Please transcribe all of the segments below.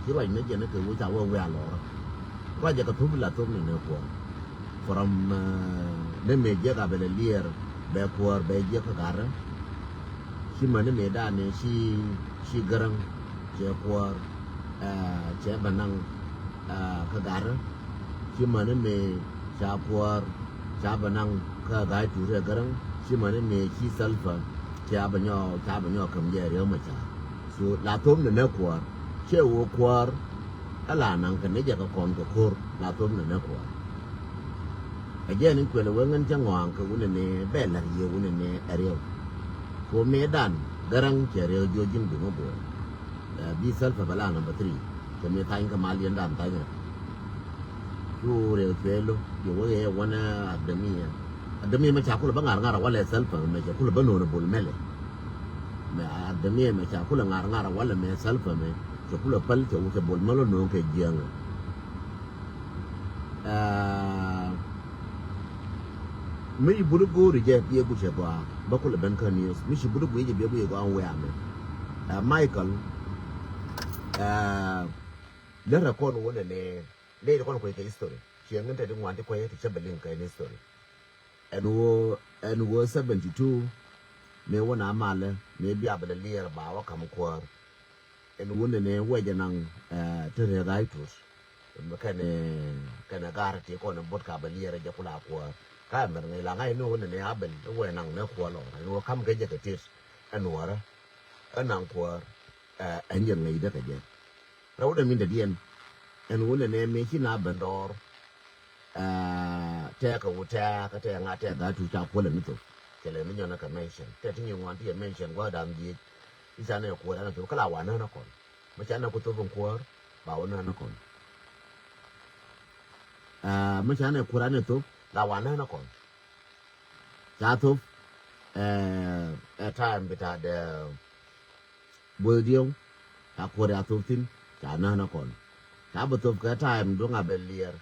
chỉ là những cái cái vũ trụ về lò qua giờ cái thú là thú này nữa của from nên mấy giờ cái bên lier be kuar be giờ cái gara khi mà nên mấy đàn này si garang giờ kuar giờ benang cái gara khi mà nên mấy cha kuar cha benang cái gai tu ra garang khi mà nên mấy si sulfur cha bên nhau cầm giờ rồi mà cha so là thú này nữa của chế u kuar ala nang kan ja ka kon ko kor la tom na na ko aje ni ko le wengan jangwang ko wona ne be la ye wona ne ariyo ko medan garang chere jo jin du mo bo bi sal fa bala number 3 ko me tan ka mal yanda ta ne ju re felo yo we wona adami ma cha ko ba ngar ngar wala sal fa me cha ko ba no bol mele me adami ma cha ko ngar ngar wala me sal fa me cho kula pal cho ke bol malo no ke jiang me buru go ri je ye bu che ba kula ben kan news mi shi buru bu ye be bu ye go an we ame Michael le record wona ne le record ko ke history chi ngante de ngwan te ko ye te belin ka history and wo 72 me wona male me bi abele le ba wa kam ko en wonde ne wajanang tere gaitus kana gara te ko na botka baliere ja kula ko ka mer ne la ngai no wonde ne aben we nang ne ko lo no kam ke je ke tis anwara anang ko enjen ngai de ke je rawde min de dien en wonde ne me chi na bandor te ka wuta ka te nga te ga tu cha ko le mito ke le min yana ka mention te tin yin wan ti mention gwa dam di isana ko da to kala wana na kon machana ko to bon ko ba wana na kon machana Qur'an to la wana na kon ja to time bita de boldio ta ko da to tin ja na kon ta bo to ka time do nga belier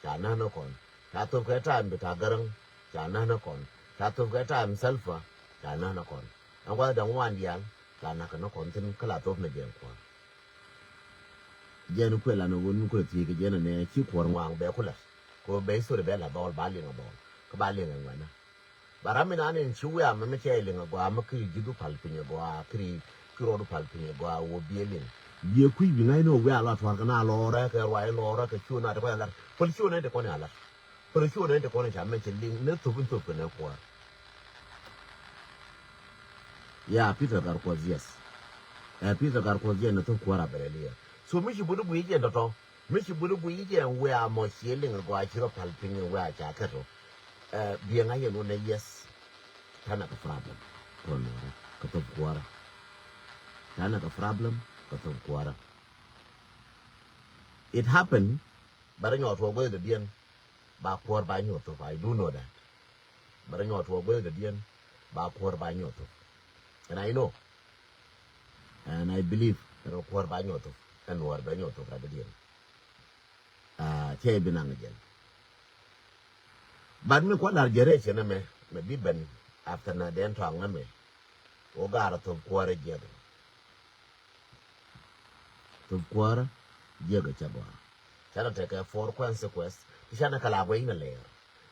ja na kon ta to ka time bita garang ja na kon ta to ka time sulfa ja na kon an wa da wan dial la na kana kon tin kala to na gen ko jenu ko la no won ko ti ke jenu ne chi ko wang be ko la ko be so de be la bol ba le ngabo ko ba le ngwana barami na ne chi wa me che le ngabo ma ki jidu pal pinye go a kri ro du pal pinye go a wo bi le ye ku bi ngai no we ala to kana lo ra ke wa lo ra ke chu na de ko la pol chu ne de ko ne ala pol chu ne de ko ne cha me che ling ne to bin to ko ne ko ya Peter Garkos yes Peter Garkos ye no to ko ra bele so mi shi buru bu yi je to mi shi buru bu yi je we a mo shi ling go a chiro pal pinye we a cha ka to bi ngai ye no ne yes kana ka problem ko no ka to ko ra kana ka problem ka to ko ra it happened but I know to go the bien ba ko ba nyo to I do know that but I know to go the bien ba ko ba nyo to and I know and I believe that ko ba nyo to and war ba nyo to ka the bien che binang gen but me ko la jere che na me bi ben after na den to ang na me o gara to ko re je to ko ra je ga cha ba chana take for consequence chana kala go ina le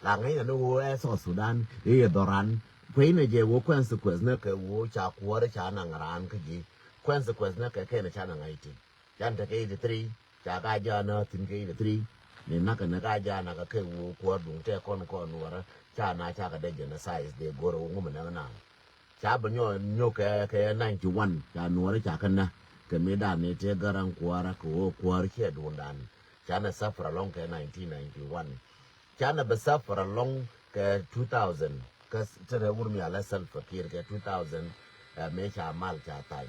la ngai na no so Sudan e doran ko ina je wo consequence na ka wo cha ko ra chana ngaran ka ji consequence na ka ke na chana ngai ti chan take 3 cha ga ja na tin ke 3 ne na ka ja na ka ke wo ko dun te kon wara chana cha ka de na size de goro ngum na na cha ba nyo ke 91 cha no ra cha kan na ke me da ne te garan kwara ko kwar ke dundan China suffer along ke 1991 China be suffer along ke 2000 kas tere urmi ala self fakir ke 2000 me cha mal cha tai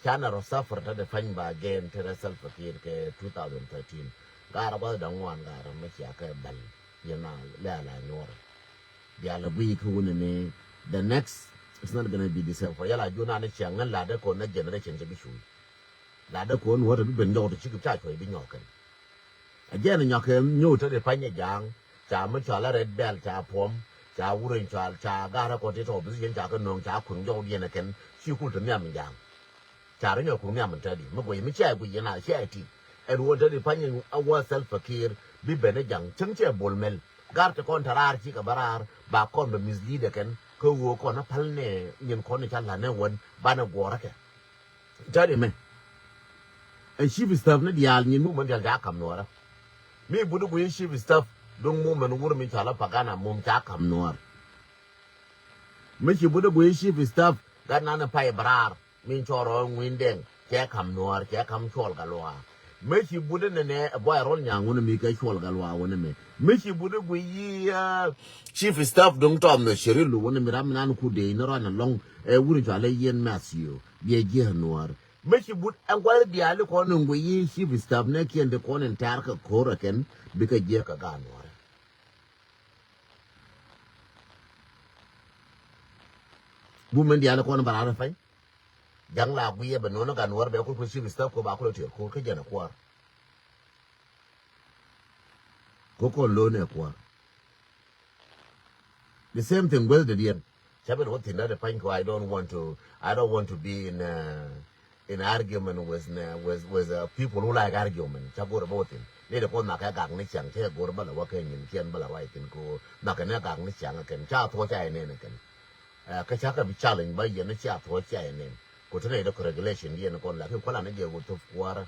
China ro suffer ta de fan ba again tere self fakir ke 2013 gara ba da ngwan gara me cha ke bal yana la nor ya la bi ku ne the next it's not going to be the same for yala juna ne changan la de ko na generation je bishu la de ko no bi ben do de chi ku cha choi bi nyokan again nyoke nyu to de panye jang cha mo cha la red bell cha pom cha wurin cha gara ko ti to bi yin cha ka nong cha kun yo yen na ken chi ku de nyam jang cha re nyo ku nyam ta di mo ko mi cha ku yin na cha ti en wo de panyin awa self fakir bi bene jang chengche bolmel gar te kon tarar chi ka barar ba kon be mislead ken ko wo kon na palne nyin kon ni chala ne won bana gora ke jadi me en chief staff ne dial nyin mu man dial da kam nora mi budu ku chief staff don mu man wur mi chala pagana mum ta kam nora mi chi budu ku chief staff ga na na pai barar min choro ngwindeng ke kam nora ke kam chol galwa me chi bude ne boy rol nyangu ne mi ka chol galwa wona me chi bude gu yi chief staff dong tom no shirilu wona mi ram nan ku de no ran long wuri jale yen masio bi je noir me chi bud an gwal bi ale ko no gu yi chief staff ne kien de ko nen tar ka kora ken bi ka je ka ga noir bu men di ale ko no barara fay jang la bu ye ba no ga noir be ko chief staff ko ba ko te ko ka je na kwar Koko lone kwa. The same thing well the dear. Chabin what in that point I don't want to be in argument with people who like argument. Chabur about it. They the na ka gang ni chang che gor bala wa ken yin kien bala wa ken ko na ka na gang ni chang ken cha tho cha ne ken. Ka cha ka bi challenge ba yen cha tho cha ne. Ko tene the regulation yen kon la ko la ne je go to kwara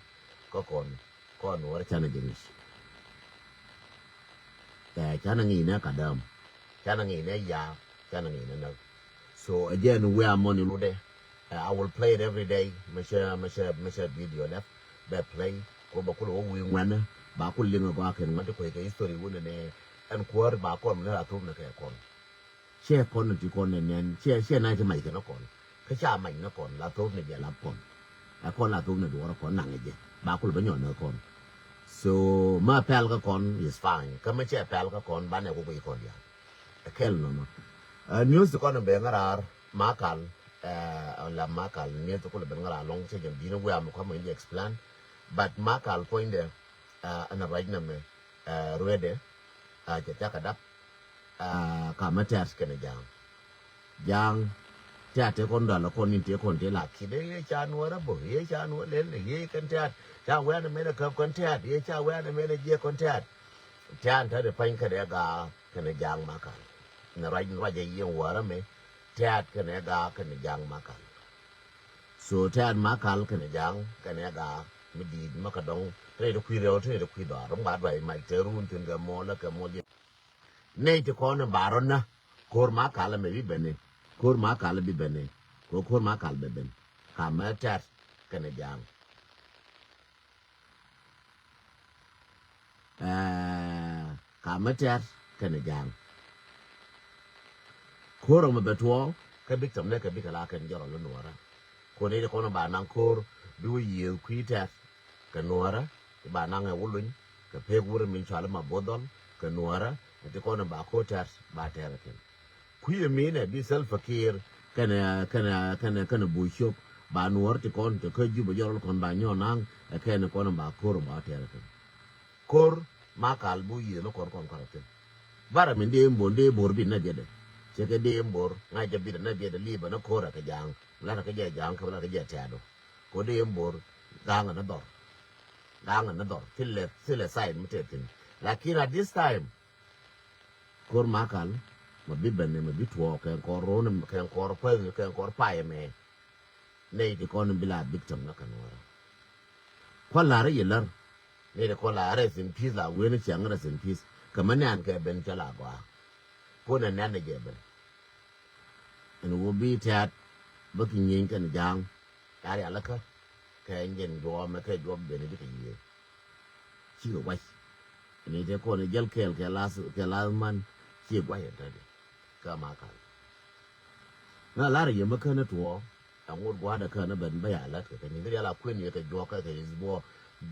ko kon war cha ne jinis. Chana ngi na kadam chana ngi na ya chana ngi na no so again we are money lude I will play it every day masha video left be play ko ba ko we ngwana ba ko linga ba ken ngata ko ke history wona ne en ko ba ko na atum na ke kon che kon ti kon ne nen che na je mai ke no kon ka cha mai na kon la to ne ya la kon a kon la to ne do kon na nge ba ko ba nyo na kon so ma pel ka kon is fine kama che pel ka kon ba ne ko ko kon ya kel no news ko be ngarar makal la makal ne to ko be ngara long che jam dino we am ko mo explain but makal point there ana right na me ruede che ta kada ka matas kene jang ta te kon da la kon ni te kon te la ki de ye cha no ra bo ye cha no le ye kan ta cha we na me na ka kon ta ye cha we na me na je kon ta ta de pain ka de ga kene jang makal na right wa je ye wa ra me ta kene ga kene jang makal so ta makal kene jang kene ga mi di maka dong te de ku re te de ku da rong ba ba mai te run tin ga mo la ka mo je nei te kon ba ron na kor makal me bi bene kor makal bi bene ko kor makal be ben ka ma ta kene jang ka ma ta kene jang kor ma betwo ka bi tam ne ka bi kala kan joro lo nora ko ne ko no ba nan kor bi wi ye kwita ka nora ba nan e wulun ka pe wur min chala ma bodon ka nora te ko no ba ko ta ba ta ken ku ye mi ne bi self fakir kana bu shop ba nor te kon te ka ju ba joro kon ba nyo nan e ken ko no ba kor ba ta ken kor makal bu ye no kon kon ken bara min de mbonde bor bi na de che ke de mbor nga je bi na de li ba na kora ka jang la ka je jang ka la ka je ta do ko de mbor gang na dor tille sai mutetin lakini at this time kor makal ma bi benne ma bi tuo ke ko ron ke ko pe ke ko pa me nei di kon bila victim na kanora ko la re yelar nei de ko la re sin peace la we ne chang re sin peace kamane an ke ben chala ba ko na nan ne ben en wo bi tat ba kin yin kan jang ari alaka ke ngen do ma ke do be ne bi ye chi go wai nei de ko ne jel ke la man chi gwa ye de ka ma ka na la re ye ma ka na to an wo gwa da ka na ben ba ya la ke ni ga la kwen ye ke jo ka ke is bo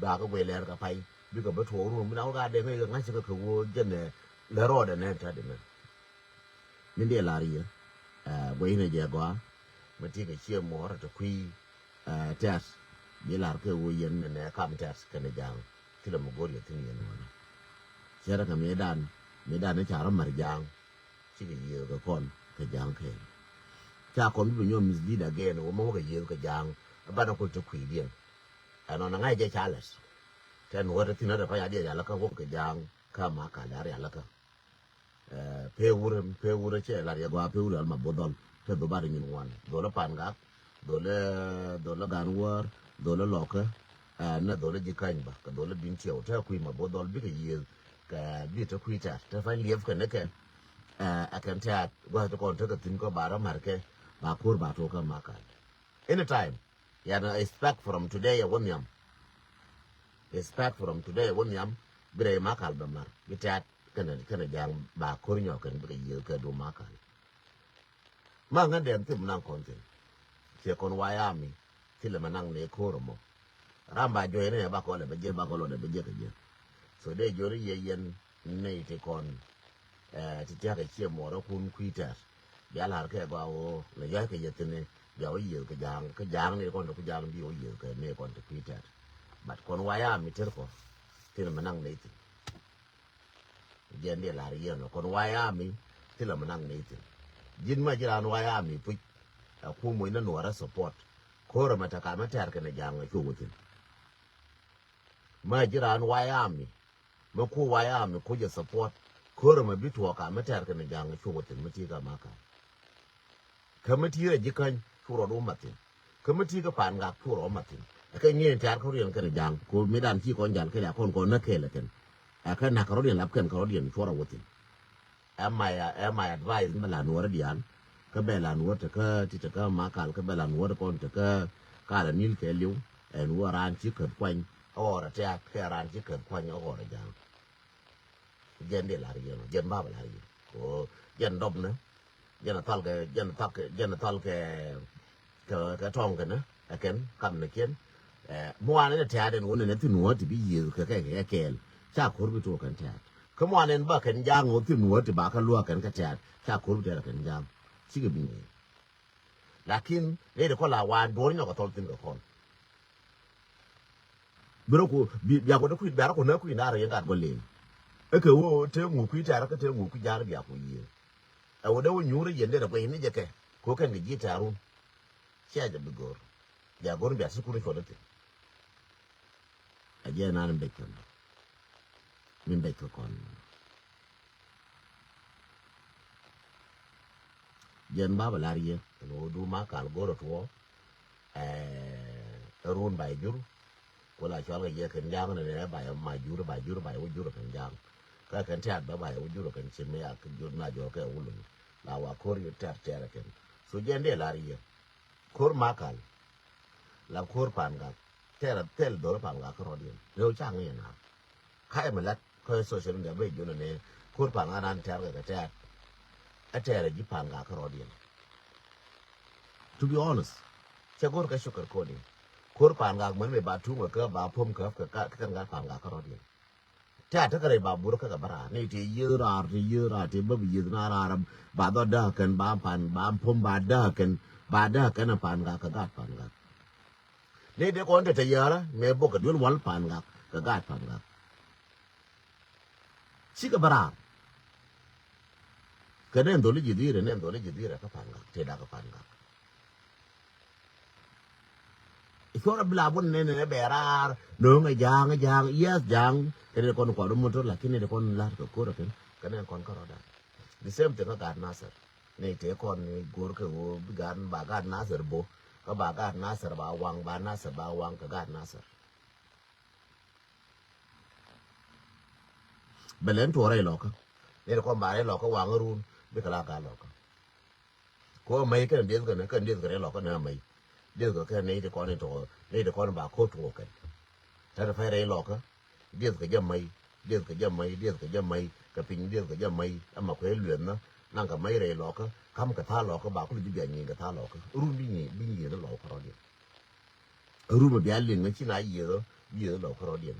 ba ka we le ka pai bi ka ba to ru mi na ga de ke nga chi ka wo je ne le ro de ne ta de ne ni de la ri we ne je gwa ma ti ke chi mo ra to kwi tas bi la ke wo yen ne ka mi tas ke ne jang ti la mo go ye tin ye no che ra ka me dan ne cha ra mar jang chi ke ye ga kon ke jang ke cha kon bi nyo mislead again wo mo ga ye ga jang ba na ko to kwi bien ano na ngai je chales แต่หนูจะที่นั่นพยาเดียแล้วก็วกกับยางข้ามากาลาเรียแล้วก็เพอูร์เช่ลาเรียกว่าเพอูร์มาบดอนเธอดูบาริงินวันโดนละปานกักโดนละการวัวโดนละหลอกน่ะโดนละจิกันบ้าก็โดนละบินเชียวถ้าคุยมาบดอนบิกยีก็บิดจะคุยจัดถ้าไฟเลี้ยงกันนะแกอาการที่ว่าตะกอนเธอก็ถึงก็บารามาร์เกบาคูร์บาโตก็มากัน anytime อย่า expect from today วันยาม expect from todayวันยามบิได้มาคัลบามาบิจัดกันอย่างบาคูร์เนี่ยกันบิกยีก็ดูมากันมางั้นเดินที่มันนั่งคนที่เสียคนวายามีที่เรามานั่งในคูร์มรำบาจอยเนี่ยบาคนเลยไปเจอบาคนเลยไปเจอกันเยอะสุดท้ายจอยเย็นในที่คนที่จะให้เชื่อมว่าคุณคุยแต่เดี๋ยวหลานแค่ว่าโอ้เลยย้ายไปยัดเนี่ยเดี๋ยวเยอะก็ยางนี่คนก็ยางดีเยอะก็เนี่ยคนจะคุยแต่บัดคนวายามีเท่าก็ที่เรามานั่งในที่เย็นเดี๋ยวหลานเย็นคนวายามีที่เรามานั่งในที่ยินมาจีรานวายามีปุ๊บคู่มวยนั่นหนูรัสปอร์ตโคเรามาจากการมาแทนกันในยางในช่วงที่มาจีรานวายามีมาคู่วายามีคู่จะสปอร์ตโคเรามาบิทัวกันมาแทนกันในยางในช่วงที่มาจีกันมากันเขามาทีละจิกันช่วงเราดูมาถึงเขามาทีก็ผ่านกับช่วงเรามาถึงก็เงี้ยแทนเขาเรียนกันในยางกูไม่ดันที่คนยันแค่ละคนนักเคละกันแค่นักเขาเรียนรับกันเขาเรียนช่วงเราถึงam I advise มาลานัวระเดียนก็เบลานัวจะก็ที่จะก็มาการก็เบลานัวตะกอนจะก็การนิลเคลิวนัวร้านชิคเกิดควันอ๋อระเจ้าแค่ร้านชิคเกิดควันอ๋อระยังเย็นเดี๋ยวลาเรียนเย็นบ้าลาเรียนโอ้เย็นดมนะเย็นทัลก็เย็นทัลก็ท่องกันนะเกันคำนึกเขียนเมื่อวานนี้แท้เดินวันนี้ที่หนัวที่พี่ยืนแค่แก่ชาคนไปตัวกันแท้ขมวันนี้บ้ากันยางงที่หนัวที่บ้ากันลัวกันก็แท้ชาคนไปตัวกันยางชิคกี้พายlakin ne de kola wa doni no ko toltin ko kon biro ko ya ko ku dara ko na ku na re ga golle e ke wo te ngu ku tara ka te ngu ku jar biya ko yi e wo de wo nyure yende da ko ni je ke ko kan gi taru sha da bigor ya gor biya su ku ri ko de a je na nan be kan min be ko kon jen baba lariye no du ma kal goro to run bai jur wala chal ga ye kan jang ne bai ma jur bai wo jur kan jang ka kan tat ba bai wo jur kan chin me ya kan jur na jo ka ulu la wa kor yu tat tere kan so jen de lariye kor ma kal la kor pan ga tel do pan ga ko rodien yo chang ne na kai ma lat ko social media be jur ne kor pan ga nan tar ga tat atere ji pan ga ko rodien to be honest che gor ka shukar ko ni kor pan ga man me ba tu ma ka ba pom ka kan ga pan ga ko rodien ta kare ba bur ka bara ni ti yira ti ba bi na ra ba do da kan ba pan ba pom ba da kan pan ga pan ga ni de ko nte te yara me bo ka dul wal pan ga pan ga si ka bara ka ne ndo li jidire ka pan ga te da ka pan ga ikora blabun ne berar no nga jang yes jang kene kon ko dum motor lakini de kon lar ko ko ken kene kon ko roda the same thing ka nasar ne te kon ni gor ke wo bigan ba ga nasar bo ka ba ga nasar ba wang ba nasar ba wang ka ga nasar belen to rai loka ne kon ba rai loka wang run bi kala ga loka ko mai kan de kan de loka na mai de ko kan ne de kon ne to ne de kon ba ko to kan ta da fai rai loka de ko jamai ka pin de ko jamai amma ko luen na nan ka mai rai loka kam ka tha loka ba ko ji bi ni ka tha loka ru bi ni de loka ro de ru ma bi alin na chi na yi loka ro de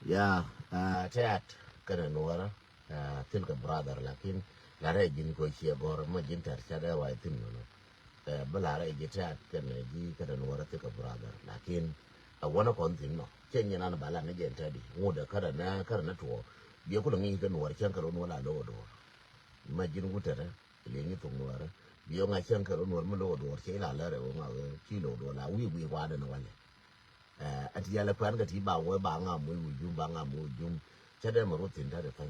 ya chat kana nuara til ka brother lakin la re jin ko che bor ma jin tar cha da wa tin no bala re ji ta kan ji ka da nuwar ta ka brother lakin a wani kon tin no chen yana na bala ne jen ta di mu da kada na to biya ku da ngi ka nuwar chen ka ro no la lo do ma jin ku ta da le ni to nuwar biyo nga chen ka ro nuwar mu lo do che la la re nga chi lo do la wi wa da no wale ati yala pan ga ti ba we ba nga mu jum ba nga mu jum cha da ma ro tin ta da fa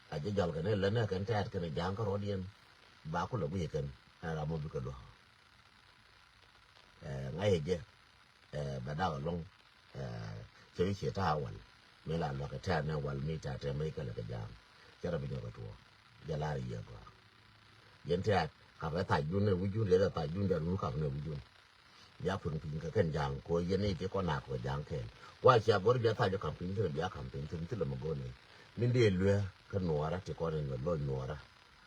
a je jal ka ne la na kan ta ka ne jang ka ro dien ba ku la wi kan ra mo bi ka do ngay je bà đào long chơi chế ta wal me la lo ka ta na wal mi ta te mai ka la ka jam cha ra bi ka to ya la ya ba yen ta ka ba ta jun ne wu jun le ta jun da lu ka ne wu jun ya phun pin ka kan jang ko yen ni ke ko na ko jang ken wa cha bor bi ta jo kam pin te bi kam pin tin ti lo mo go ne min de lue ka no ara ti ko ne lo no ara